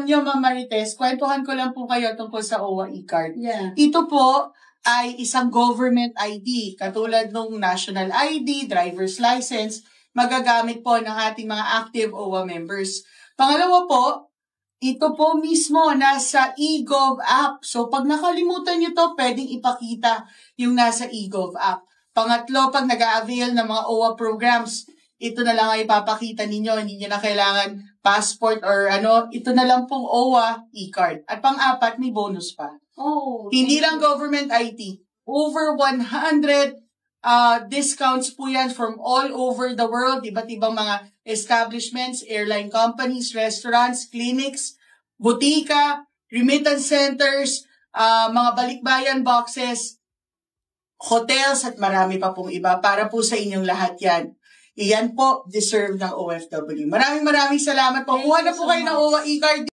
Nyo, Ma'am Marites, kwentuhan ko lang po kayo tungkol sa OWA e-card. Yeah. Ito po ay isang government ID, katulad ng national ID, driver's license, magagamit po ng ating mga active OWA members. Pangalawa po, ito po mismo nasa eGov app. So pag nakalimutan nyo to, pwedeng ipakita yung nasa eGov app. Pangatlo, pag nag-a-avail ng mga OWA programs, ito na lang ay ipapakita ninyo, hindi nyo na kailangan passport or ito na lang pong OWA e-card. At pang-apat, may bonus pa. Oh, hindi lang government IT. Over 100 discounts po yan from all over the world. Iba't ibang mga establishments, airline companies, restaurants, clinics, butika, remittance centers, mga balikbayan boxes, hotels, at marami pa pong iba. Para po sa inyong lahat yan. Iyan po, deserve ng OFW. Maraming salamat po. Kuha na po kayo ng OWA e-card.